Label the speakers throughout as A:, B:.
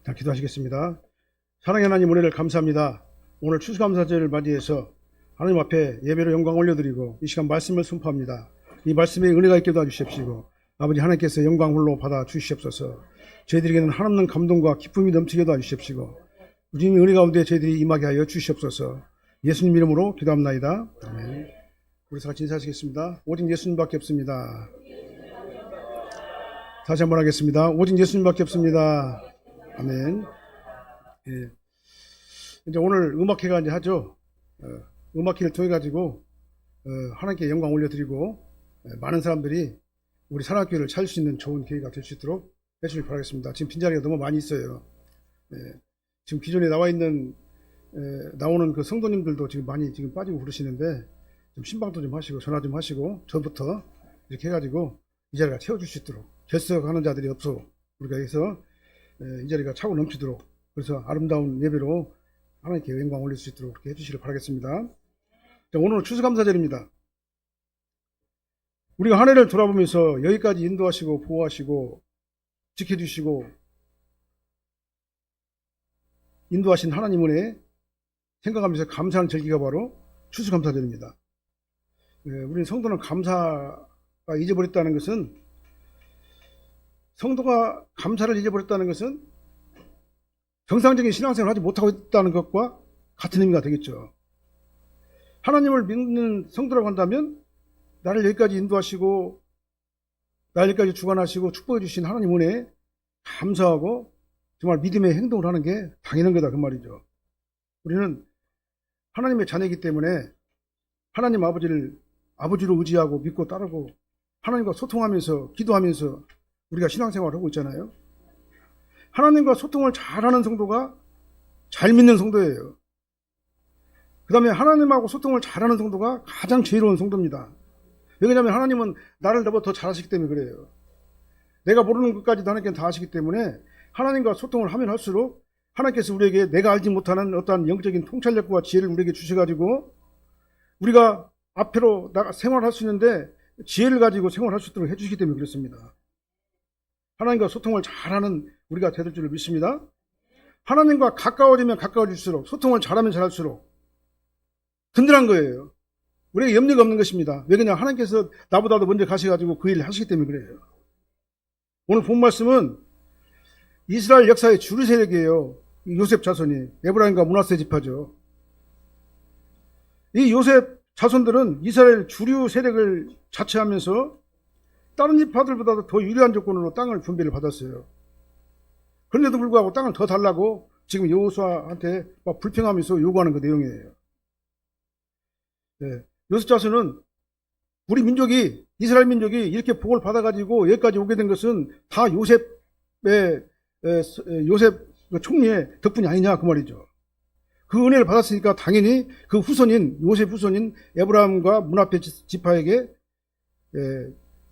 A: 자, 기도하시겠습니다. 사랑의 하나님, 은혜를 감사합니다. 오늘 추수감사절을 맞이해서 하나님 앞에 예배로 영광 올려드리고 이 시간 말씀을 선포합니다. 이 말씀에 은혜가 있게 도와주십시오. 아버지 하나님께서 영광 홀로 받아 주시옵소서. 저희들에게는 한없는 감동과 기쁨이 넘치게 도와주십시오. 주님의 은혜 가운데 저희들이 임하게 하여 주시옵소서. 예수님 이름으로 기도합나이다. 아멘. 우리 같이 인사하시겠습니다. 오직 예수님밖에 없습니다. 다시 한번 하겠습니다. 오직 예수님밖에 없습니다. 아멘. 예. 이제 오늘 음악회가 이제 하죠. 음악회를 통해 가지고 하나님께 영광 올려드리고 많은 사람들이 우리 사랑교회를 찾을 수 있는 좋은 기회가 될 수 있도록 해주길 바라겠습니다. 지금 빈자리가 너무 많이 있어요. 지금 기존에 나오는 그 성도님들도 지금 많이 지금 빠지고 그러시는데 좀 신방도 좀 하시고 전화 좀 하시고 전부터 이렇게 해가지고 이 자리가 채워줄 수 있도록 결석하는 자들이 없어 우리가 해서 이 자리가 차고 넘치도록 그래서 아름다운 예배로 하나님께 영광 올릴 수 있도록 그렇게 해주시길 바라겠습니다. 자, 오늘은 추수감사절입니다. 우리가 한 해를 돌아보면서 여기까지 인도하시고 보호하시고 지켜주시고 인도하신 하나님 은혜 생각하면서 감사하는 절기가 바로 추수감사절입니다. 우리는 성도는 감사가 잊어버렸다는 것은 성도가 감사를 잊어버렸다는 것은 정상적인 신앙생활을 하지 못하고 있다는 것과 같은 의미가 되겠죠. 하나님을 믿는 성도라고 한다면 나를 여기까지 인도하시고 나를 여기까지 주관하시고 축복해 주신 하나님 은혜에 감사하고 정말 믿음의 행동을 하는 게 당연한 거다 그 말이죠. 우리는 하나님의 자녀이기 때문에 하나님 아버지로 의지하고 믿고 따르고 하나님과 소통하면서 기도하면서 우리가 신앙생활을 하고 있잖아요. 하나님과 소통을 잘하는 성도가 잘 믿는 성도예요. 그 다음에 하나님하고 소통을 잘하는 성도가 가장 지혜로운 성도입니다. 왜냐하면 하나님은 나를 나보다 더 잘하시기 때문에 그래요. 내가 모르는 것까지도 하나님께는 다 아시기 때문에 하나님과 소통을 하면 할수록 하나님께서 우리에게 내가 알지 못하는 어떠한 영적인 통찰력과 지혜를 우리에게 주셔가지고 우리가 앞으로 생활할 수 있는데 지혜를 가지고 생활할 수 있도록 해주시기 때문에 그렇습니다. 하나님과 소통을 잘하는 우리가 되될 줄을 믿습니다. 하나님과 가까워지면 가까워질수록 소통을 잘하면 잘할수록 든든한 거예요. 우리에게 염려가 없는 것입니다. 왜냐하면 하나님께서 나보다도 먼저 가셔가지고 그 일을 하시기 때문에 그래요. 오늘 본 말씀은 이스라엘 역사의 주류 세력이에요. 요셉 자손이 에브라임과 므낫세 지파죠. 이 요셉 자손들은 이스라엘 주류 세력을 자처하면서 다른 지파들보다도 더 유리한 조건으로 땅을 분배를 받았어요. 그런데도 불구하고 땅을 더 달라고 지금 여호수아한테 막 불평하면서 요구하는 그 내용이에요. 요셉 자손은 우리 민족이 이스라엘 민족이 이렇게 복을 받아가지고 여기까지 오게 된 것은 다 요셉 총리의 덕분이 아니냐 그 말이죠. 그 은혜를 받았으니까 당연히 그 후손인 요셉 후손인 에브라임과 므낫세 지파에게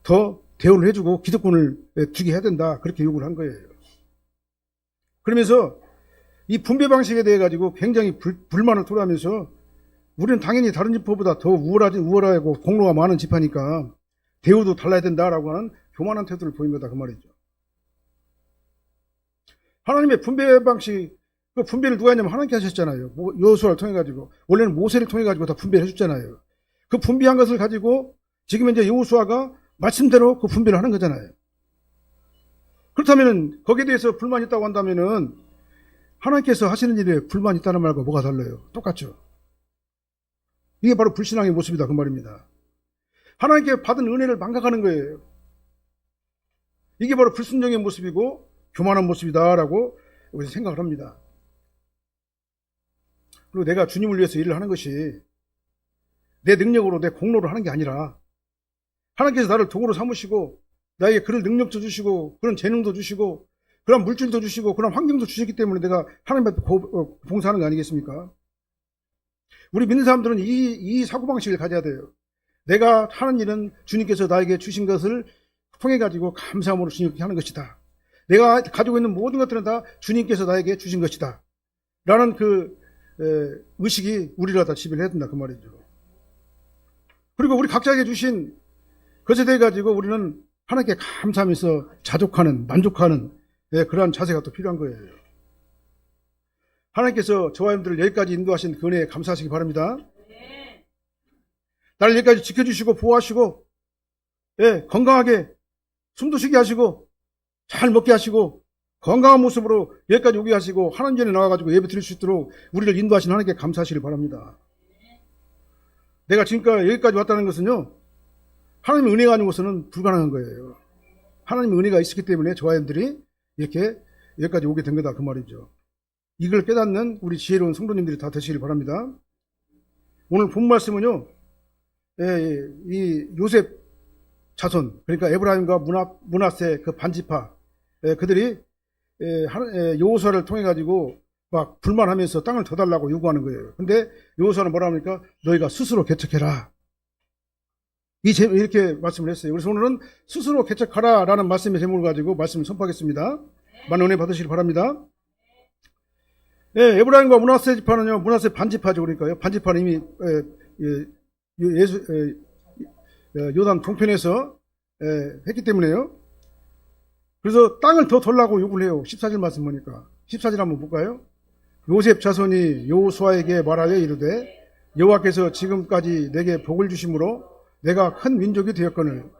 A: 더 대우를 해주고 기득권을 주게 해야 된다 그렇게 요구를 한 거예요. 그러면서 이 분배 방식에 대해 가지고 굉장히 불만을 토로하면서 우리는 당연히 다른 지파보다 더 우월하고 공로가 많은 지파니까 대우도 달라야 된다라고 하는 교만한 태도를 보인 거다 그 말이죠. 하나님의 분배 방식, 그 분배를 누가 했냐면 하나님께 하셨잖아요. 여호수아를 통해 가지고 원래는 모세를 통해 가지고 다 분배를 해줬잖아요. 그 분배한 것을 가지고 지금 이제 여호수아가 말씀대로 그 분배를 하는 거잖아요. 그렇다면 거기에 대해서 불만이 있다고 한다면은 하나님께서 하시는 일에 불만이 있다는 말과 뭐가 달라요? 똑같죠. 이게 바로 불신앙의 모습이다 그 말입니다. 하나님께 받은 은혜를 망각하는 거예요. 이게 바로 불순종의 모습이고 교만한 모습이다라고 우리가 생각을 합니다. 그리고 내가 주님을 위해서 일을 하는 것이 내 능력으로 내 공로로 하는 게 아니라 하나님께서 나를 도구로 삼으시고 나에게 그런 능력도 주시고 그런 재능도 주시고 그런 물질도 주시고 그런 환경도 주셨기 때문에 내가 하나님한테 봉사하는 거 아니겠습니까? 우리 믿는 사람들은 이 사고방식을 가져야 돼요. 내가 하는 일은 주님께서 나에게 주신 것을 통해 가지고 감사함으로 주님께 하는 것이다. 내가 가지고 있는 모든 것들은 다 주님께서 나에게 주신 것이다. 라는 그 의식이 우리를 다 지배해야 된다 그 말이죠. 그리고 우리 각자에게 주신 것에 대해 가지고 우리는 하나님께 감사하면서 자족하는 만족하는 예, 그러한 자세가 또 필요한 거예요. 하나님께서 저와 여러분들을 여기까지 인도하신 그 은혜에 감사하시기 바랍니다. 나를 여기까지 지켜주시고 보호하시고, 예, 건강하게 숨도 쉬게 하시고 잘 먹게 하시고 건강한 모습으로 여기까지 오게 하시고 하나님 전에 나와가지고 예배 드릴 수 있도록 우리를 인도하신 하나님께 감사하시길 바랍니다. 내가 지금까지 여기까지 왔다는 것은요, 하나님의 은혜가 아니고서는 불가능한 거예요. 하나님의 은혜가 있었기 때문에 저와 여러분들이 이렇게 여기까지 오게 된 거다 그 말이죠. 이걸 깨닫는 우리 지혜로운 성도님들이 다 되시길 바랍니다. 오늘 본 말씀은요, 이 요셉 자손, 그러니까 에브라임과 므낫세 그 반지파, 그들이 여호수아를 통해 가지고 막 불만하면서 땅을 더 달라고 요구하는 거예요. 근데 여호수아는 뭐라 합니까? 너희가 스스로 개척해라. 이렇게 말씀을 했어요. 그래서 오늘은 스스로 개척하라라는 말씀의 제목을 가지고 말씀을 선포하겠습니다. 많은 은혜 받으시길 바랍니다. 에브라임과 므낫세 지파는요, 므낫세 반지파죠. 그러니까요. 반지파는 이미 요단 동편에서 했기 때문에요. 그래서 땅을 더 달라고 요구를 해요. 14절 말씀 보니까. 14절 한번 볼까요? 요셉 자손이 여호수아에게 말하여 이르되 여호와께서 지금까지 내게 복을 주심으로 내가 큰 민족이 되었거늘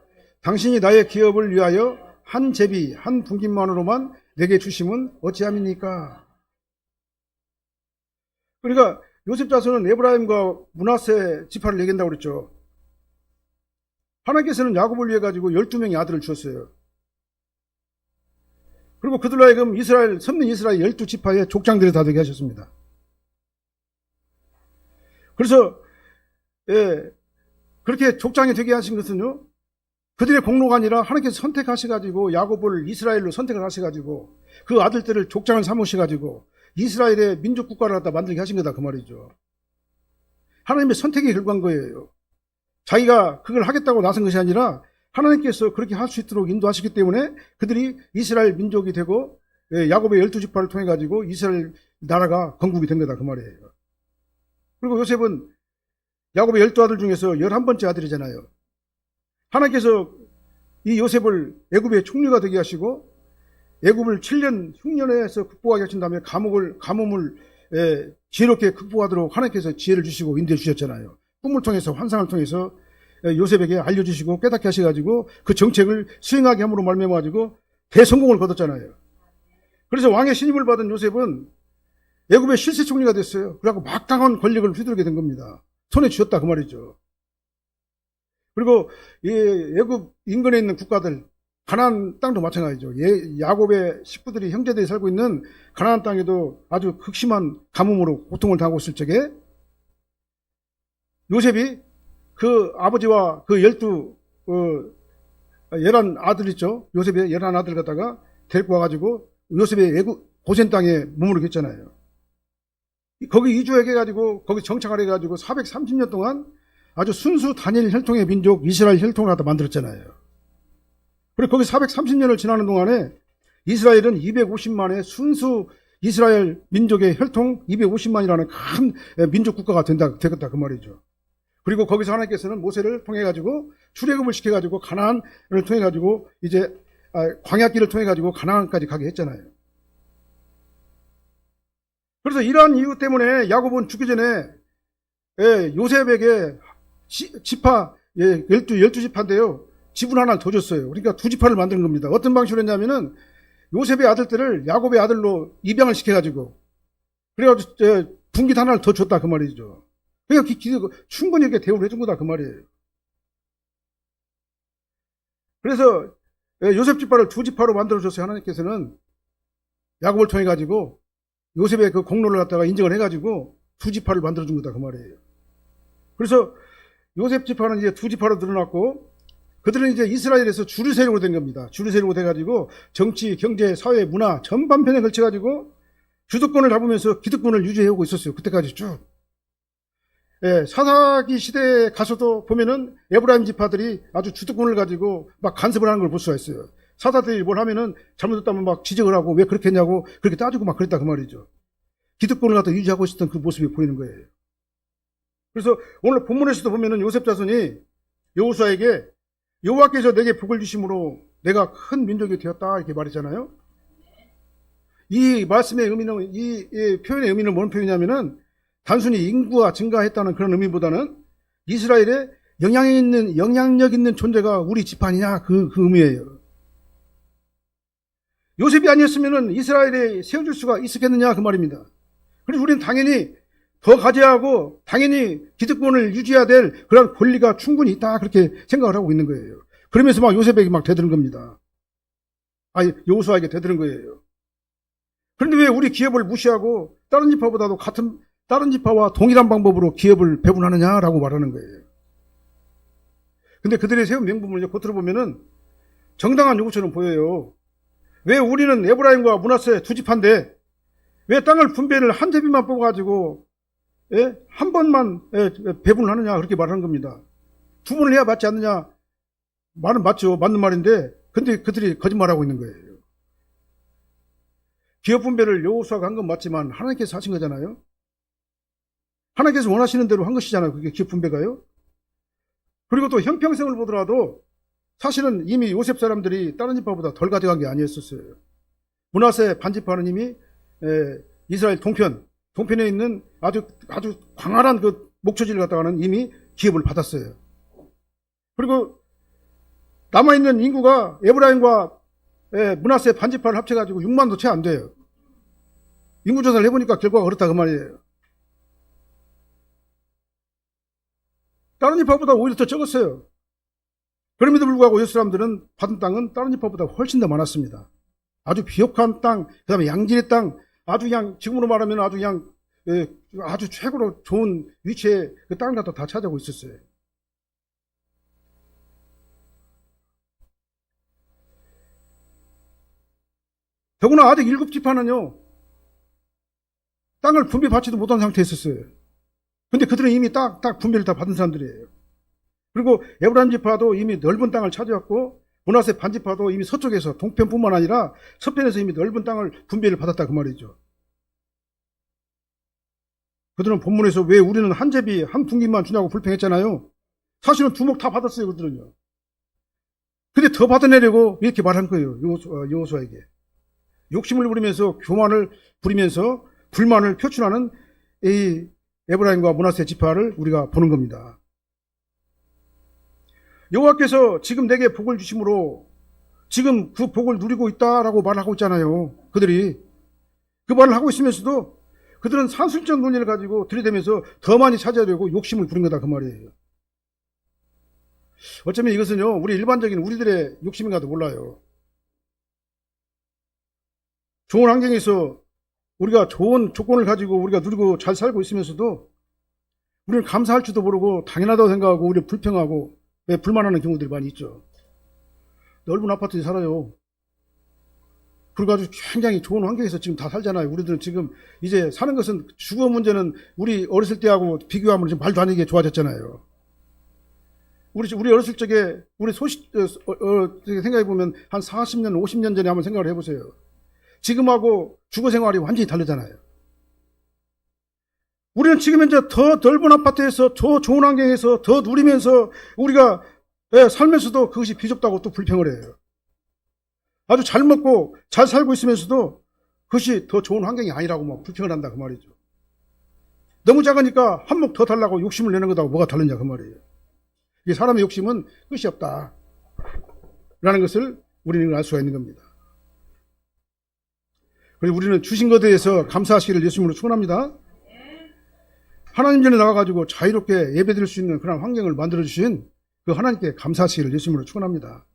A: 당신이 나의 기업을 위하여 한 제비 한 분깃만으로만 내게 주심은 어찌함이니까. 그러니까 요셉 자손은 에브라임과 므낫세 지파를 얘기한다고 그랬죠. 하나님께서는 야곱을 위해 가지고 12명의 아들을 주었어요. 그리고 그들로 하여금 섬는 이스라엘 12지파의 족장들이 다 되게 하셨습니다. 그래서 그렇게 족장이 되게 하신 것은요, 그들의 공로가 아니라 하나님께서 선택하셔가지고 야곱을 이스라엘로 선택을 하셔가지고 그 아들들을 족장을 삼으셔가지고 이스라엘의 민족 국가를 갖다 만들게 하신 거다 그 말이죠. 하나님의 선택의 결과인 거예요. 자기가 그걸 하겠다고 나선 것이 아니라 하나님께서 그렇게 할 수 있도록 인도하시기 때문에 그들이 이스라엘 민족이 되고 야곱의 12지파를 통해 가지고 이스라엘 나라가 건국이 된 거다 그 말이에요. 그리고 요셉은 야곱의 12아들 중에서 11번째 아들이잖아요. 하나님께서 이 요셉을 애굽의 총리가 되게 하시고 애굽을 7년 흉년에서 극복하게 하신 다음에 가뭄을 지혜롭게 극복하도록 하나님께서 지혜를 주시고 인도해 주셨잖아요. 꿈을 통해서 환상을 통해서 요셉에게 알려주시고 깨닫게 하셔가지고 그 정책을 수행하게 함으로 말미암아가지고 대성공을 거뒀잖아요. 그래서 왕의 신임을 받은 요셉은 애굽의 실세 총리가 됐어요. 그래갖고 막강한 권력을 휘두르게 된 겁니다. 손에 쥐었다 그 말이죠. 그리고 이 애굽 인근에 있는 국가들, 가나안 땅도 마찬가지죠. 야곱의 식구들이 형제들이 살고 있는 가나안 땅에도 아주 극심한 가뭄으로 고통을 당하고 있을 적에 요셉이 그 아버지와 그 11 아들 있죠. 요셉의 11 아들 갖다가 데리고 와가지고 요셉의 애굽 고센 땅에 머무르게 했잖아요. 거기 이주해가지고 거기 정착을 해가지고 430년 동안 아주 순수 단일 혈통의 민족 이스라엘 혈통을 갖다 만들었잖아요. 그리고 거기 430년을 지나는 동안에 이스라엘은 250만의 순수 이스라엘 민족의 혈통 250만이라는 큰 민족 국가가 되겠다 그 말이죠. 그리고 거기서 하나님께서는 모세를 통해 가지고 출애굽을 시켜 가지고 가나안을 통해 가지고 이제 광야길을 통해 가지고 가나안까지 가게 했잖아요. 그래서 이러한 이유 때문에 야곱은 죽기 전에 요셉에게 지파 12지파인데요. 지분 하나를 더 줬어요. 그러니까 2지파를 만드는 겁니다. 어떤 방식으로 했냐면은 요셉의 아들들을 야곱의 아들로 입양을 시켜 가지고 그래가지고 분깃 하나를 더 줬다 그 말이죠. 그러니까 충분히 이렇게 대우를 해준 거다 그 말이에요. 그래서 요셉 지파를 2지파로 만들어줬어요. 하나님께서는 야곱을 통해 가지고 요셉의 그 공로를 갖다가 인정을 해가지고 2지파를 만들어준 거다 그 말이에요. 그래서 요셉 지파는 이제 2지파로 늘어났고 그들은 이제 이스라엘에서 주류 세력으로 된 겁니다. 주류 세력으로 돼가지고 정치, 경제, 사회, 문화 전반편에 걸쳐가지고 주도권을 잡으면서 기득권을 유지해오고 있었어요. 그때까지 쭉. 사사기 시대에 가서도 보면은 에브라임 지파들이 아주 주도권을 가지고 막 간섭을 하는 걸 볼 수가 있어요. 사사들이 뭘 하면은 잘못했다면 막 지적을 하고 왜 그렇게 했냐고 그렇게 따지고 막 그랬다 그 말이죠. 기득권을 갖다 유지하고 있었던 그 모습이 보이는 거예요. 그래서 오늘 본문에서도 보면은 요셉 자손이 여호수아에게 여호와께서 내게 복을 주심으로 내가 큰 민족이 되었다 이렇게 말했잖아요. 이 말씀의 의미는, 이 표현의 의미는 뭔 표현이냐면은 단순히 인구가 증가했다는 그런 의미보다는 이스라엘에 영향력 있는 존재가 우리 집안이냐, 그 의미예요. 요셉이 아니었으면은 이스라엘에 세워줄 수가 있었겠느냐, 그 말입니다. 그래서 우리는 당연히 더 가져야 하고, 당연히 기득권을 유지해야 될 그런 권리가 충분히 있다, 그렇게 생각을 하고 있는 거예요. 그러면서 막 요셉에게 막 대드는 겁니다. 여호수아에게 대드는 거예요. 그런데 왜 우리 기업을 무시하고 다른 지파보다도 다른 지파와 동일한 방법으로 기업을 배분하느냐라고 말하는 거예요. 근데 그들의 세운 명분을 겉으로 보면은 정당한 요구처럼 보여요. 왜 우리는 에브라임과 므낫세 두 지파인데 왜 땅을 분배를 한 제비만 뽑아가지고 한 번만 배분을 하느냐, 그렇게 말하는 겁니다. 두 번을 해야 맞지 않느냐, 말은 맞죠. 맞는 말인데 근데 그들이 거짓말하고 있는 거예요. 기업 분배를 여호수아가 한 건 맞지만 하나님께서 하신 거잖아요. 하나님께서 원하시는 대로 한 것이잖아요. 그게 기업 분배가요. 그리고 또 형평성을 보더라도 사실은 이미 요셉 사람들이 다른 지파보다 덜 가져간 게 아니었었어요. 므낫세 반지파는 이미 이스라엘 동편에 있는 아주 광활한 그 목초지를 갖다가는 이미 기업을 받았어요. 그리고 남아있는 인구가 에브라임과 므낫세 반지파를 합쳐가지고 6만도 채 안 돼요. 인구조사를 해보니까 결과가 그렇다, 그 말이에요. 다른 지파보다 오히려 더 적었어요. 그럼에도 불구하고 요셉 사람들은 받은 땅은 다른 지파보다 훨씬 더 많았습니다. 아주 비옥한 땅, 그 다음에 양질의 땅, 아주 그냥 지금으로 말하면 아주 그냥 아주 최고로 좋은 위치에 그 땅을 갖다 다 차지하고 있었어요. 더구나 아직 7지파는요 땅을 분배받지도 못한 상태에 있었어요. 근데 그들은 이미 딱 분배를 다 받은 사람들이에요. 그리고 에브라임 지파도 이미 넓은 땅을 차지했고 므낫세 반지파도 이미 서쪽에서 동편뿐만 아니라 서편에서 이미 넓은 땅을 분배를 받았다, 그 말이죠. 그들은 본문에서 왜 우리는 한 제비 한 분기만 주냐고 불평했잖아요. 사실은 두목 다 받았어요, 그들은요. 근데 더 받아내려고 이렇게 말한 거예요, 여호수아에게. 욕심을 부리면서 교만을 부리면서 불만을 표출하는 이 에브라임과 므낫세 지파를 우리가 보는 겁니다. 여호와께서 지금 내게 복을 주심으로 지금 그 복을 누리고 있다라고 말하고 있잖아요. 그들이 그 말을 하고 있으면서도 그들은 산술적 논리를 가지고 들이대면서 더 많이 차지하려고 욕심을 부린 거다, 그 말이에요. 어쩌면 이것은요 우리 일반적인 우리들의 욕심인가도 몰라요. 좋은 환경에서 우리가 좋은 조건을 가지고 우리가 누리고 잘 살고 있으면서도 우리는 감사할 줄도 모르고 당연하다고 생각하고 우리를 불평하고 불만하는 경우들이 많이 있죠. 넓은 아파트에 살아요. 그리고 아주 굉장히 좋은 환경에서 지금 다 살잖아요. 우리들은 지금 이제 사는 것은 주거 문제는 우리 어렸을 때하고 비교하면 지금 말도 안 되게 좋아졌잖아요. 우리 어렸을 적에 우리 생각해보면 한 40년, 50년 전에 한번 생각을 해보세요. 지금하고 주거 생활이 완전히 다르잖아요. 우리는 지금 현재 더 넓은 아파트에서 더 좋은 환경에서 더 누리면서 우리가 살면서도 그것이 비좁다고 또 불평을 해요. 아주 잘 먹고 잘 살고 있으면서도 그것이 더 좋은 환경이 아니라고 막 불평을 한다, 그 말이죠. 너무 작으니까 한 몫 더 달라고 욕심을 내는 것하고 뭐가 다르냐, 그 말이에요. 이게 사람의 욕심은 끝이 없다 라는 것을 우리는 알 수가 있는 겁니다. 그리고 우리는 주신 것에 대해서 감사하시기를 예수님으로 축원합니다. 하나님 전에 나와가지고 자유롭게 예배드릴 수 있는 그런 환경을 만들어주신 그 하나님께 감사하시기를 예수님으로 축원합니다.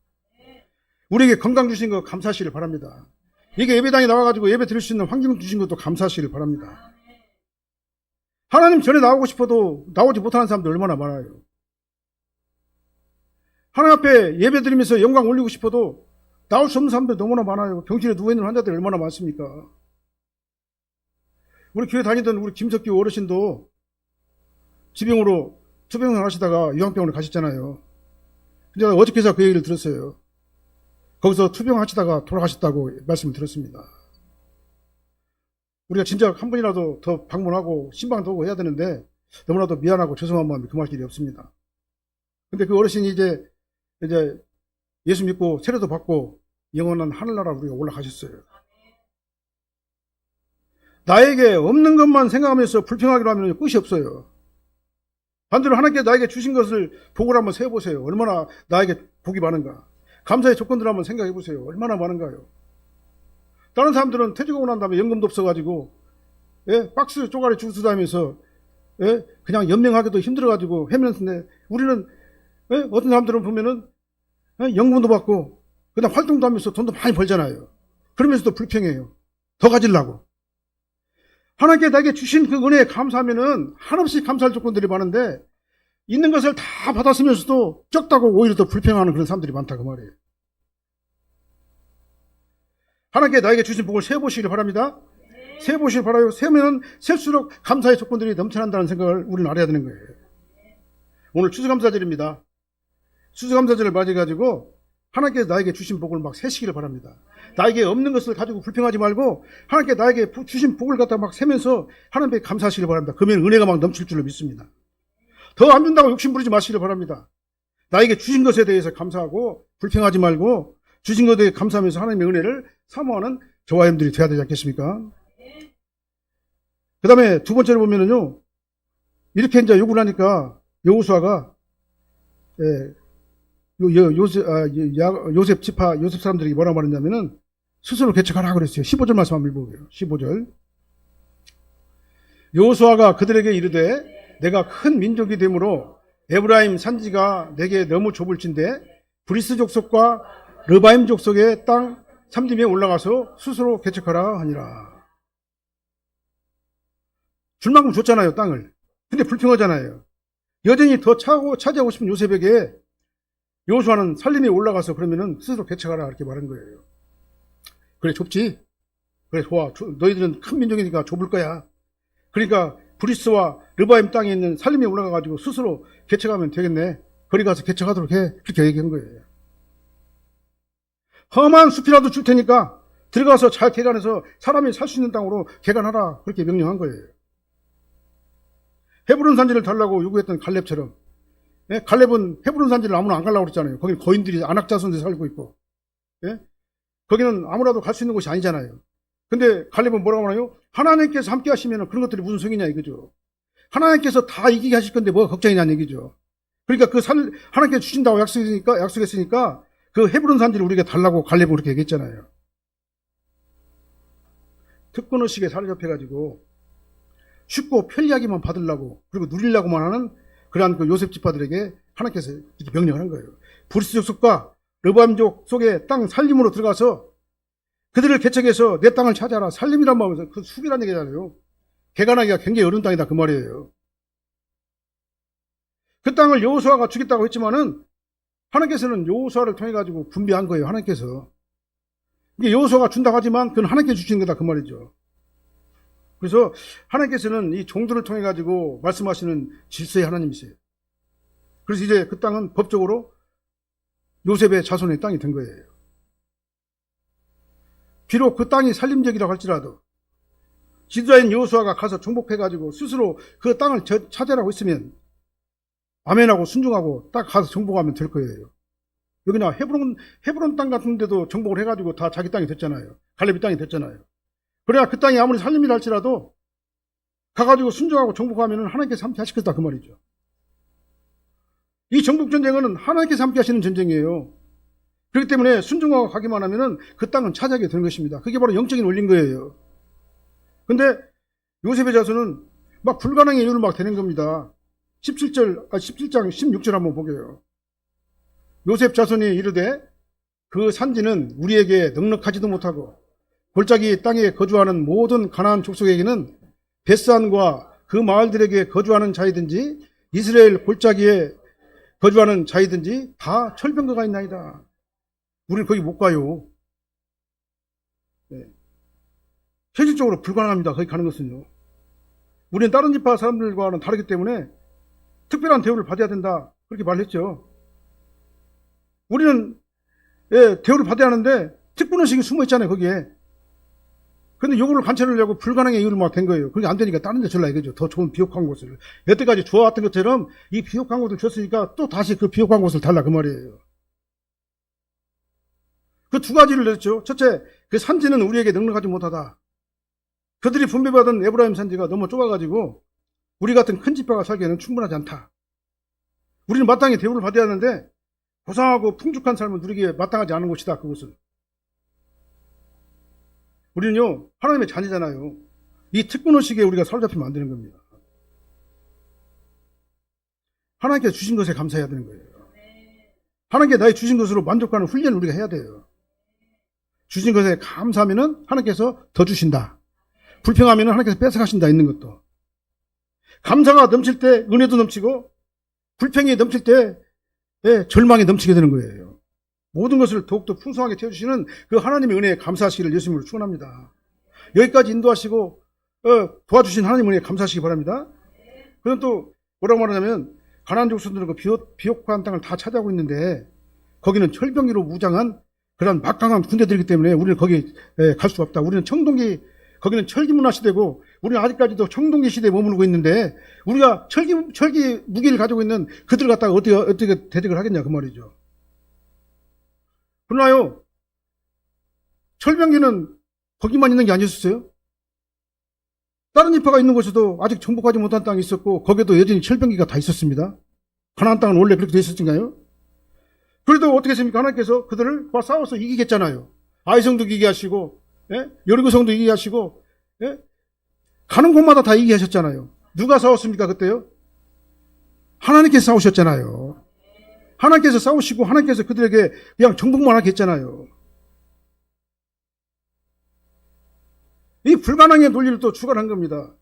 A: 우리에게 건강 주신 거 감사하시기를 바랍니다. 이게 예배당에 나와가지고 예배 드릴 수 있는 환경 주신 것도 감사하시기를 바랍니다. 하나님 전에 나오고 싶어도 나오지 못하는 사람들 얼마나 많아요. 하나님 앞에 예배 드리면서 영광 올리고 싶어도 나올 수 없는 사람들 너무나 많아요. 병실에 누워있는 환자들 얼마나 많습니까? 우리 교회 다니던 우리 김석규 어르신도 지병으로 투병을 하시다가 요양병원을 가셨잖아요. 근데 어저께서 그 얘기를 들었어요. 거기서 투병하시다가 돌아가셨다고 말씀을 들었습니다. 우리가 진짜 한 번이라도 더 방문하고 신방도 오고 해야 되는데 너무나도 미안하고 죄송한 마음이 금할 길이 없습니다. 근데 그 어르신이 이제 예수 믿고 세례도 받고 영원한 하늘나라로 우리가 올라가셨어요. 나에게 없는 것만 생각하면서 불평하기로 하면 끝이 없어요. 반대로 하나님께서 나에게 주신 것을 복을 한번 세어보세요. 얼마나 나에게 복이 많은가. 감사의 조건들을 한번 생각해 보세요. 얼마나 많은가요. 다른 사람들은 퇴직하고 난 다음에 연금도 없어가지고 박스 쪼가리 주스 다니면서 그냥 연명하기도 힘들어가지고 헤매는데 우리는 어떤 사람들은 보면은 연금도 받고 그냥 활동도 하면서 돈도 많이 벌잖아요. 그러면서도 불평해요. 더 가지려고. 하나님께 나에게 주신 그 은혜에 감사하면은 한없이 감사할 조건들이 많은데 있는 것을 다 받았으면서도 적다고 오히려 더 불평하는 그런 사람들이 많다 그 말이에요. 하나님께 나에게 주신 복을 세어보시길 바랍니다. 세어보시길 바라요. 세면은 셀수록 감사의 조건들이 넘쳐난다는 생각을 우리는 알아야 되는 거예요. 오늘 추수감사절입니다. 추수감사절을 맞이해가지고 하나님께서 나에게 주신 복을 막 세시기를 바랍니다. 나에게 없는 것을 가지고 불평하지 말고 하나님께 나에게 주신 복을 갖다 막 세면서 하나님께 감사하시길 바랍니다. 그러면 은혜가 막 넘칠 줄로 믿습니다. 더 안 준다고 욕심부리지 마시길 바랍니다. 나에게 주신 것에 대해서 감사하고 불평하지 말고 주신 것에 대해 감사하면서 하나님의 은혜를 사모하는 저와 여러분들이 되어야 되지 않겠습니까? 그 다음에 두 번째로 보면은요, 이렇게 이제 요구를 하니까 여호수아가 요셉 지파, 요셉 사람들에게 뭐라고 말했냐면은 스스로 개척하라 그랬어요. 15절 말씀 한번 읽어보게요. 15절. 여호수아가 그들에게 이르되 내가 큰 민족이 되므로 에브라임 산지가 내게 너무 좁을진데 브리스 족속과 르바임 족속의 땅 3dim에 올라가서 스스로 개척하라 하니라. 줄 만큼 줬잖아요, 땅을. 근데 불평하잖아요. 여전히 더 차지하고 싶은 요셉에게 여호수아는 산림에 올라가서 그러면은 스스로 개척하라 이렇게 말한 거예요. 그래 좁지? 그래 좋아. 너희들은 큰 민족이니까 좁을 거야. 그러니까 브리스와 르바임 땅에 있는 산림에 올라가가지고 스스로 개척하면 되겠네. 거기 가서 개척하도록 해. 그렇게 얘기한 거예요. 험한 숲이라도 줄 테니까 들어가서 잘 개간해서 사람이 살 수 있는 땅으로 개간하라. 그렇게 명령한 거예요. 헤브론 산지를 달라고 요구했던 갈렙처럼. 갈렙은 헤브론 산지를 아무나 안 가려고 그랬잖아요. 거기는 거인들이 안악자손들이 살고 있고. 거기는 아무라도 갈 수 있는 곳이 아니잖아요. 근데 갈렙은 뭐라고 하나요? 하나님께서 함께 하시면 그런 것들이 무슨 소용이냐 이거죠. 하나님께서 다 이기게 하실 건데 뭐가 걱정이냐는 얘기죠. 그러니까 그 산, 하나님께서 주신다고 약속했으니까 그 헤브론 산지를 우리에게 달라고 갈렙은 그렇게 얘기했잖아요. 특권의식에 사로잡혀가지고 쉽고 편리하게만 받으려고 그리고 누리려고만 하는 그러한 그 요셉 지파들에게 하나님께서 이렇게 명령을 한 거예요. 브리스 족속과 르바임족 속의 땅 살림으로 들어가서 그들을 개척해서 내 땅을 찾아라. 살림이란 말은 그 숲이란 얘기잖아요. 개간하기가 굉장히 어려운 땅이다 그 말이에요. 그 땅을 여호수아가 주겠다고 했지만은 하나님께서는 여호수아를 통해 가지고 분배한 거예요. 하나님께서. 이게 여호수아가 준다고 하지만 그건 하나님께서 주신 거다 그 말이죠. 그래서 하나님께서는 이 종들을 통해 가지고 말씀하시는 질서의 하나님이세요. 그래서 이제 그 땅은 법적으로 요셉의 자손의 땅이 된 거예요. 비록 그 땅이 살림적이라고 할지라도 지도자인 여호수아가 가서 정복해가지고 스스로 그 땅을 차지하라고 했으면 아멘하고 순종하고 딱 가서 정복하면 될 거예요. 여기나 헤브론 땅 같은 데도 정복을 해가지고 다 자기 땅이 됐잖아요. 갈렙이 땅이 됐잖아요. 그래야 그 땅이 아무리 살림이라 할지라도 가가지고 순종하고 정복하면 하나님께서 함께 하실 거다 그 말이죠. 이 정복전쟁은 하나님께서 함께 하시는 전쟁이에요. 그렇기 때문에 순종하고 가기만 하면은 그 땅은 차지하게 되는 것입니다. 그게 바로 영적인 원리인 거예요. 근데 요셉의 자손은 막 불가능의 이유를 막 되는 겁니다. 17장 16절 한번 보게요. 요셉 자손이 이르되 그 산지는 우리에게 넉넉하지도 못하고 골짜기 땅에 거주하는 모든 가나안 족속에게는 벳산과 그 마을들에게 거주하는 자이든지 이스라엘 골짜기에 거주하는 자이든지 다 철병거가 있나이다. 우리는 거기 못 가요. 현실적으로 불가능합니다. 거기 가는 것은요. 우리는 다른 지파 사람들과는 다르기 때문에 특별한 대우를 받아야 된다. 그렇게 말했죠. 우리는 대우를 받아야 하는데 특권의식이 숨어 있잖아요. 거기에. 근데 요거를 관찰하려고 불가능의 이유를 막 된 거예요. 그게 안 되니까 다른 데 줄라 이거죠. 더 좋은 비옥한 곳을. 여태까지 좋아왔던 것처럼 이 비옥한 곳을 줬으니까 또 다시 그 비옥한 곳을 달라 그 말이에요. 그 두 가지를 냈죠. 첫째, 그 산지는 우리에게 넉넉하지 못하다. 그들이 분배받은 에브라임 산지가 너무 좁아가지고 우리 같은 큰 집화가 살기에는 충분하지 않다. 우리는 마땅히 대우를 받아야 하는데 고상하고 풍족한 삶을 누리기에 마땅하지 않은 곳이다. 그곳은. 우리는요, 하나님의 자녀잖아요. 이 특권의식에 우리가 사로잡히면 안 되는 겁니다. 하나님께 주신 것에 감사해야 되는 거예요. 하나님께 나의 주신 것으로 만족하는 훈련을 우리가 해야 돼요. 주신 것에 감사하면은 하나님께서 더 주신다. 불평하면은 하나님께서 뺏어가신다. 있는 것도. 감사가 넘칠 때 은혜도 넘치고 불평이 넘칠 때 절망이 넘치게 되는 거예요. 모든 것을 더욱더 풍성하게 채워주시는 그 하나님의 은혜에 감사하시기를 예수님으로 축원합니다. 여기까지 인도하시고 도와주신 하나님 은혜에 감사하시기 바랍니다. 그럼 또 뭐라고 말하냐면 가나안 족속들은 그 비옥한 땅을 다 차지하고 있는데 거기는 철병기로 무장한 그런 막강한 군대들이기 때문에 우리는 거기 갈 수가 없다. 우리는 청동기, 거기는 철기문화 시대고 우리는 아직까지도 청동기 시대에 머무르고 있는데 우리가 철기 무기를 가지고 있는 그들 갖다가 어떻게 대적을 하겠냐 그 말이죠. 그러나요, 철병기는 거기만 있는 게 아니었어요. 다른 지파가 있는 곳에도 아직 정복하지 못한 땅이 있었고 거기에도 여전히 철병기가 다 있었습니다. 가나안 땅은 원래 그렇게 돼 있었던가요? 그래도 어떻게 했습니까? 하나님께서 그들을 싸워서 이기겠잖아요. 아이성도 이기게 하시고 여리고성도 이기게 하시고 가는 곳마다 다 이기게 하셨잖아요. 누가 싸웠습니까 그때요? 하나님께서 싸우셨잖아요. 하나님께서 싸우시고 하나님께서 그들에게 그냥 정복만 하게 했잖아요. 이 불가능의 논리를 또 추가한 겁니다.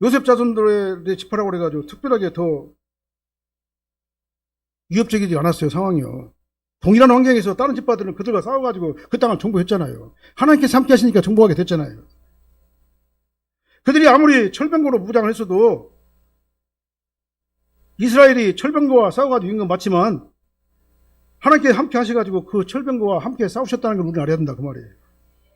A: 요셉 자손들의 지파라고 그래가지고 특별하게 더 위협적이지 않았어요, 상황이요. 동일한 환경에서 다른 지파들은 그들과 싸워가지고 그 땅을 정복했잖아요. 하나님께서 함께 하시니까 정복하게 됐잖아요. 그들이 아무리 철병거로 무장을 했어도 이스라엘이 철병거와 싸워가지고 이긴 건 맞지만 하나님께 함께 하셔가지고 그 철병거와 함께 싸우셨다는 걸 우리는 알아야 된다 그 말이에요.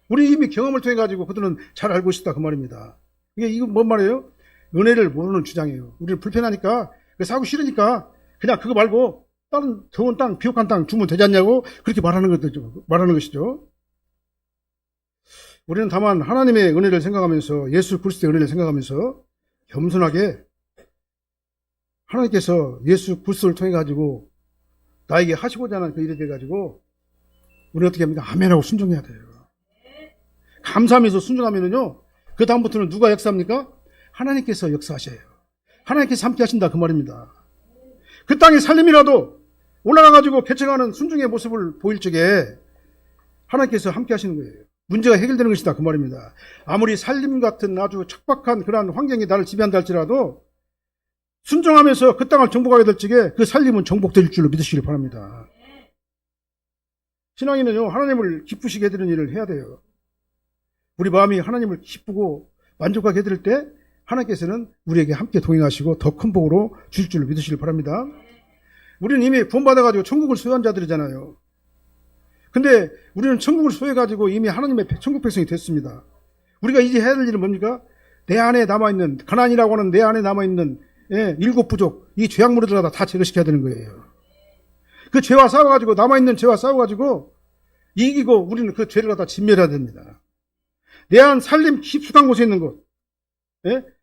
A: 우리 이미 경험을 통해 가지고 그들은 잘 알고 있었다 그 말입니다. 이게 뭔 말이에요? 은혜를 모르는 주장이에요. 우리는 불편하니까 싸우기 싫으니까 그냥 그거 말고 다른 좋은 땅, 비옥한 땅 주면 되지 않냐고 그렇게 말하는 것이죠. 우리는 다만 하나님의 은혜를 생각하면서 예수 그리스도의 은혜를 생각하면서 겸손하게 하나님께서 예수 그리스도를 통해 가지고 나에게 하시고자 하는 그 일에 대해 가지고 우리는 어떻게 합니까? 아멘하고 순종해야 돼요. 감사하면서 순종하면은요, 그 다음부터는 누가 역사합니까? 하나님께서 역사하셔요. 하나님께서 함께 하신다 그 말입니다. 그 땅의 살림이라도 올라가가지고 개척하는 순종의 모습을 보일 적에 하나님께서 함께 하시는 거예요. 문제가 해결되는 것이다 그 말입니다. 아무리 살림 같은 아주 척박한 그러한 환경이 나를 지배한다 할지라도 순종하면서 그 땅을 정복하게 될 적에 그 살림은 정복될 줄로 믿으시길 바랍니다. 신앙인은요, 하나님을 기쁘시게 해드리는 일을 해야 돼요. 우리 마음이 하나님을 기쁘고 만족하게 해드릴 때 하나님께서는 우리에게 함께 동행하시고 더 큰 복으로 주실 줄로 믿으시길 바랍니다. 우리는 이미 구원받아가지고 천국을 소유한 자들이잖아요. 근데 우리는 천국을 소유해가지고 이미 하나님의 천국 백성이 됐습니다. 우리가 이제 해야 될 일은 뭡니까? 내 안에 남아있는, 가나안이라고 하는 내 안에 남아있는 일곱 부족, 이 죄악물을 다 제거시켜야 되는 거예요. 그 죄와 싸워가지고, 남아있는 죄와 싸워가지고 이기고 우리는 그 죄를 갖다 진멸해야 됩니다. 내 안 살림 깊숙한 곳에 있는 곳,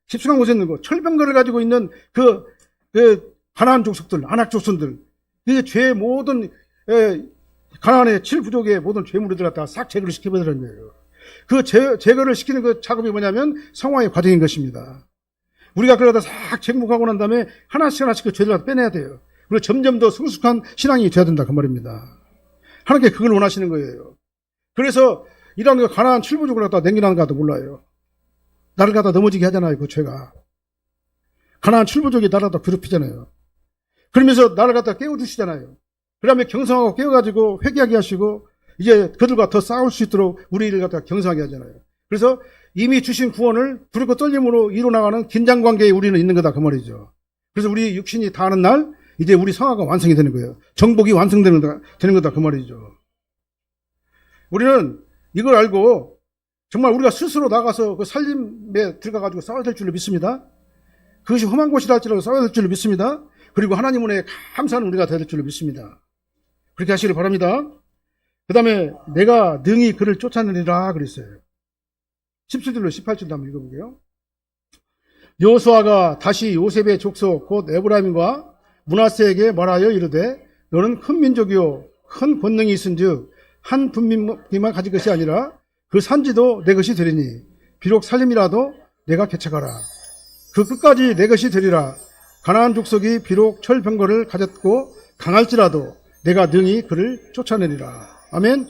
A: 깊숙한 곳에 있는 곳, 철병거를 가지고 있는 그 가나안 족속들, 아낙 족속들, 그 죄의 모든 가나안의 7부족의 모든 죄물들을 갖다가 싹 제거를 시켜버리는 거예요. 그 제거를 시키는 그 작업이 뭐냐면 성화의 과정인 것입니다. 우리가 그걸 갖다 싹 정복하고 난 다음에 하나씩 그 죄를 갖다 빼내야 돼요. 그리고 점점 더 성숙한 신앙이 돼야 된다 그 말입니다. 하나님께 그걸 원하시는 거예요. 그래서 이런 가나안 7부족을 갖다 남기라는 것도 몰라요. 나를 갖다 넘어지게 하잖아요, 그 죄가. 가나안 7부족이 나를 갖다 괴롭히잖아요. 그러면서 나를 갖다 깨워주시잖아요. 그 다음에 경성하고 깨워가지고 회개하게 하시고 이제 그들과 더 싸울 수 있도록 우리를 갖다 경성하게 하잖아요. 그래서 이미 주신 구원을 두렵고 떨림으로 이뤄나가는 긴장관계에 우리는 있는 거다 그 말이죠. 그래서 우리 육신이 다하는 날 이제 우리 성화가 완성이 되는 거예요. 정복이 완성되는 거다 그 말이죠. 우리는 이걸 알고 정말 우리가 스스로 나가서 그 살림에 들어가가지고 싸워야 될 줄로 믿습니다. 그것이 험한 곳이라 할지라도 싸워야 될 줄로 믿습니다. 그리고 하나님 은혜에 감사하는 우리가 될 줄로 믿습니다. 그렇게 하시길 바랍니다. 그 다음에 내가 능히 그를 쫓아내리라 그랬어요. 17절로 18절도 한번 읽어볼게요. 여호수아가 다시 요셉의 족속 곧 에브라임과 므낫세에게 말하여 이르되 너는 큰 민족이요 큰 권능이 있은즉 한 분민만 가질 것이 아니라 그 산지도 내 것이 되리니 비록 살림이라도 내가 개척하라. 그 끝까지 내 것이 되리라. 가나안 족속이 비록 철병거를 가졌고 강할지라도 내가 능히 그를 쫓아내리라. 아멘.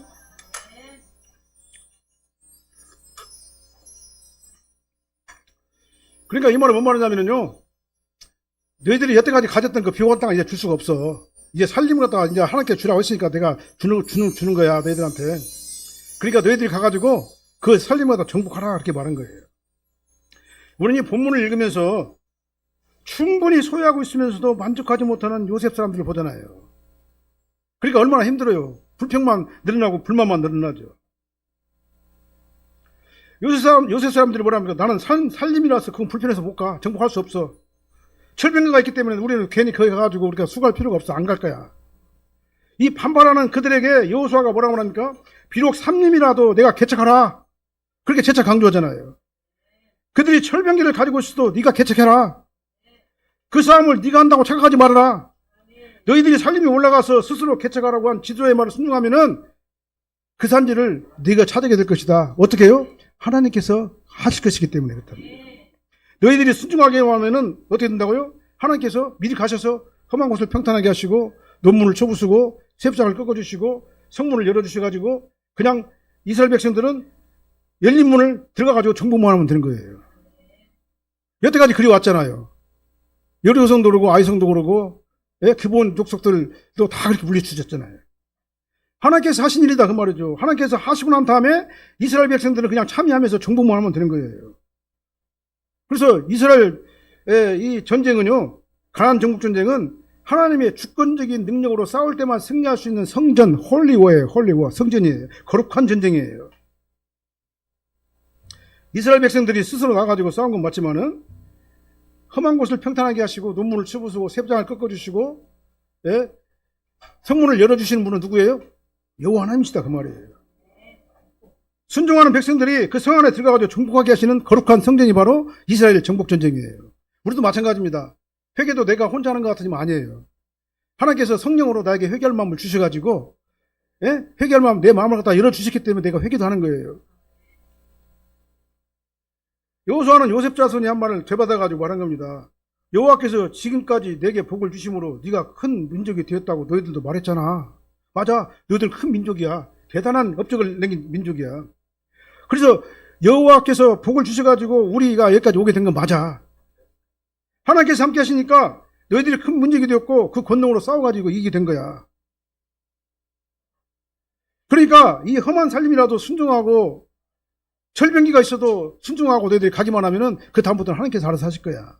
A: 그러니까 이 말은 뭔 말이냐면요, 너희들이 여태까지 가졌던 그 비옥한 땅을 이제 줄 수가 없어. 이제 살림을 갖다가 이제 하나님께 주라고 했으니까 내가 주는 거야, 너희들한테. 그러니까 너희들이 가가지고 그 살림을 갖다 정복하라, 그렇게 말한 거예요. 우리는 이 본문을 읽으면서 충분히 소유하고 있으면서도 만족하지 못하는 요셉 사람들을 보잖아요. 그러니까 얼마나 힘들어요. 불평만 늘어나고 불만만 늘어나죠. 요셉 사람들이 뭐랍니까? 나는 살림이라서 그건 불편해서 못 가. 정복할 수 없어. 철병거가 있기 때문에 우리는 괜히 거기 가가지고 우리가 수고할 필요가 없어. 안 갈 거야. 이 반발하는 그들에게 여호수아가 뭐라고 합니까? 비록 삼림이라도 내가 개척하라. 그렇게 재차 강조하잖아요. 그들이 철병기를 가지고 있어도 네가 개척해라. 그 싸움을 네가 한다고 착각하지 말아라. 너희들이 살림이 올라가서 스스로 개척하라고 한 지도의 말을 순종하면은 그 산지를 네가 차지하게 될 것이다. 어떻게 해요? 하나님께서 하실 것이기 때문에 그렇답니다. 너희들이 순종하게 하면은 어떻게 된다고요? 하나님께서 미리 가셔서 험한 곳을 평탄하게 하시고 논문을 쳐부수고 셉장을 꺾어주시고 성문을 열어주셔가지고 그냥 이스라엘 백성들은 열린 문을 들어가가지고 정복만 하면 되는 거예요. 여태까지 그리 왔잖아요. 여리고성도 그러고 아이성도 그러고 기본 족속들도 다 그렇게 물리주셨잖아요. 하나님께서 하신 일이다 그 말이죠. 하나님께서 하시고 난 다음에 이스라엘 백성들은 그냥 참여하면서 정복만 하면 되는 거예요. 그래서 이스라엘의 이 전쟁은요, 가나안 정복 전쟁은 하나님의 주권적인 능력으로 싸울 때만 승리할 수 있는 성전, 홀리워예요. 홀리워, 성전이에요. 거룩한 전쟁이에요. 이스라엘 백성들이 스스로 나가가지고 싸운 건 맞지만은 험한 곳을 평탄하게 하시고 논문을 쳐부수고 셉장을 꺾어주시고 성문을 열어주시는 분은 누구예요? 여호와 하나님이시다 그 말이에요. 순종하는 백성들이 그 성 안에 들어가가지고 정복하게 하시는 거룩한 성전이 바로 이스라엘 정복 전쟁이에요. 우리도 마찬가지입니다. 회개도 내가 혼자 하는 것 같으면 아니에요. 하나님께서 성령으로 나에게 회개할 마음을 주셔가지고 회개할 마음, 내 마음을 갖다 열어주셨기 때문에 내가 회개도 하는 거예요. 여호수아는 요셉 자손이 한 말을 되받아가지고 말한 겁니다. 여호와께서 지금까지 내게 복을 주심으로 네가 큰 민족이 되었다고 너희들도 말했잖아. 맞아, 너희들 큰 민족이야. 대단한 업적을 남긴 민족이야. 그래서 여호와께서 복을 주셔가지고 우리가 여기까지 오게 된 건 맞아. 하나님께서 함께 하시니까 너희들이 큰 민족이 되었고 그 권능으로 싸워가지고 이기게 된 거야. 그러니까 이 험한 살림이라도 순종하고 철병기가 있어도 순종하고 너희들이 가기만 하면은 그 다음부터는 하나님께서 알아서 하실 거야.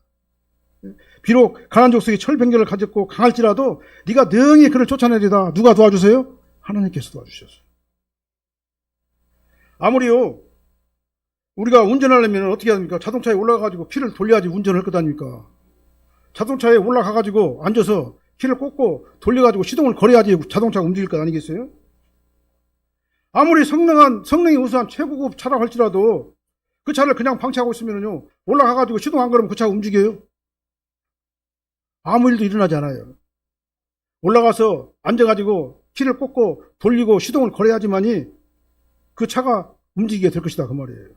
A: 비록 가나안 족속이 철병기를 가졌고 강할지라도 네가 능히 그를 쫓아내리다. 누가 도와주세요? 하나님께서 도와주셨어요. 아무리요, 우리가 운전하려면 어떻게 합니까? 자동차에 올라가가지고 키를 돌려야지 운전을 할 거 아닙니까? 자동차에 올라가가지고 앉아서 키를 꽂고 돌려가지고 시동을 걸어야지 자동차가 움직일 것 아니겠어요? 아무리 성능이 우수한 최고급 차라고 할지라도 그 차를 그냥 방치하고 있으면요, 올라가가지고 시동 안 걸으면 그 차가 움직여요? 아무 일도 일어나지 않아요. 올라가서 앉아가지고 키를 꽂고 돌리고 시동을 걸어야지만이 그 차가 움직이게 될 것이다 그 말이에요.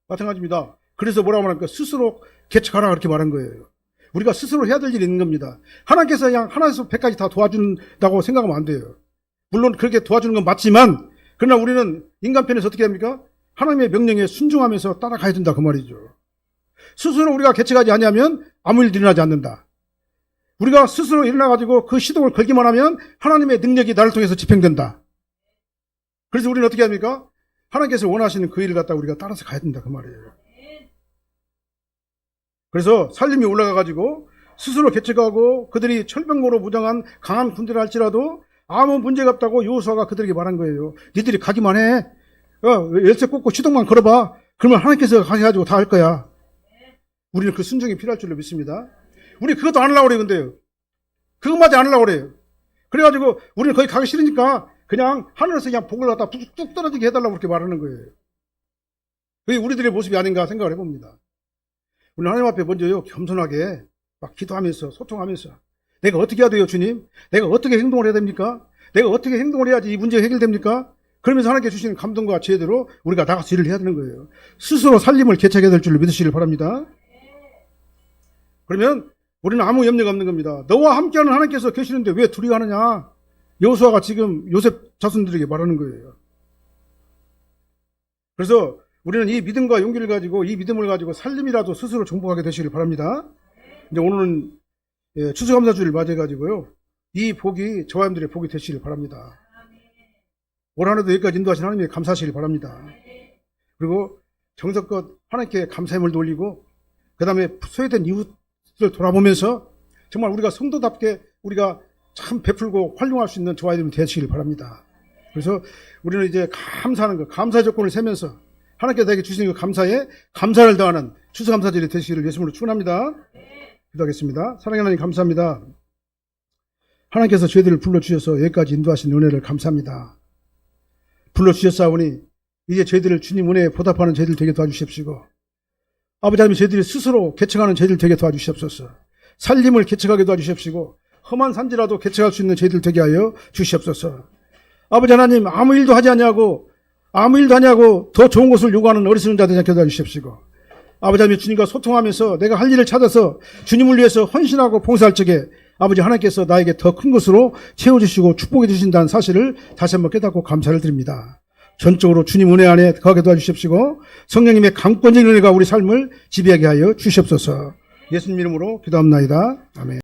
A: 마찬가지입니다. 그래서 뭐라고 말합니까? 스스로 개척하라 그렇게 말한 거예요. 우리가 스스로 해야 될 일이 있는 겁니다. 하나님께서 그냥 하나에서 100까지 다 도와준다고 생각하면 안 돼요. 물론 그렇게 도와주는 건 맞지만 그러나 우리는 인간편에서 어떻게 합니까? 하나님의 명령에 순종하면서 따라가야 된다 그 말이죠. 스스로 우리가 개척하지 않으면 아무 일도 일어나지 않는다. 우리가 스스로 일어나가지고 그 시동을 걸기만 하면 하나님의 능력이 나를 통해서 집행된다. 그래서 우리는 어떻게 합니까? 하나님께서 원하시는 그 일을 갖다 우리가 따라서 가야 된다 그 말이에요. 그래서 살림이 올라가가지고 스스로 개척하고 그들이 철병거로 무장한 강한 군대를 할지라도 아무 문제가 없다고 여호수아가 그들에게 말한 거예요. 니들이 가기만 해. 열쇠 꽂고 시동만 걸어봐. 그러면 하나님께서 가셔가지고 다 할 거야. 우리는 그 순종이 필요할 줄로 믿습니다. 우리 그것도 안 하려고 그래요, 근데요. 그것마저 안 하려고 그래요. 그래가지고 우리는 거기 가기 싫으니까 그냥 하늘에서 그냥 복을 갖다 뚝뚝 떨어지게 해달라고 그렇게 말하는 거예요. 그게 우리들의 모습이 아닌가 생각을 해봅니다. 우리 하나님 앞에 먼저요, 겸손하게 막 기도하면서 소통하면서 내가 어떻게 해야 돼요, 주님? 내가 어떻게 행동을 해야 됩니까? 내가 어떻게 행동을 해야지 이 문제가 해결됩니까? 그러면서 하나님께 주시는 감동과 지혜대로 우리가 나가서 일을 해야 되는 거예요. 스스로 살림을 개척해야 될 줄 믿으시길 바랍니다. 그러면 우리는 아무 염려가 없는 겁니다. 너와 함께하는 하나님께서 계시는데 왜 두려워하느냐? 여호수아가 지금 요셉 자손들에게 말하는 거예요. 그래서 우리는 이 믿음과 용기를 가지고 이 믿음을 가지고 살림이라도 스스로 정복하게 되시길 바랍니다. 이제 오늘은 추수감사주를 맞이해가지고요. 이 복이 저와 여러분들의 복이 되시길 바랍니다. 올 한해도 여기까지 인도하신 하나님께 감사하시길 바랍니다. 그리고 정성껏 하나님께 감사함을 돌리고 그 다음에 소외된 이웃을 돌아보면서 정말 우리가 성도답게 우리가 참 베풀고 활용할 수 있는 저와 여러분이 되시길 바랍니다. 그래서 우리는 이제 감사하는 것, 감사 조건을 세면서 하나님께서 나에게 주시는 그 감사에 감사를 더하는 추수감사절이 되시기를 예수님으로 축원합니다. 기도하겠습니다. 사랑하는 하나님 감사합니다. 하나님께서 저희들을 불러주셔서 여기까지 인도하신 은혜를 감사합니다. 불러주셨사오니 이제 저희들을 주님 은혜에 보답하는 저희들 되게 도와주십시고 아버지 하나님 저희들이 스스로 개척하는 저희들 되게 도와주시옵소서. 살림을 개척하게 도와주십시고 험한 산지라도 개척할 수 있는 저희들 되게 하여 주시옵소서. 아버지 하나님 아무 일도 하지 않냐고 더 좋은 것을 요구하는 어리석은 자들 되게 도와주십시고 아버지 하나님 주님과 소통하면서 내가 할 일을 찾아서 주님을 위해서 헌신하고 봉사할 적에 아버지 하나님께서 나에게 더 큰 것으로 채워주시고 축복해 주신다는 사실을 다시 한번 깨닫고 감사를 드립니다. 전적으로 주님 은혜 안에 거하게 도와주십시고 성령님의 강권적인 은혜가 우리 삶을 지배하게 하여 주시옵소서. 예수님 이름으로 기도합나이다. 아멘.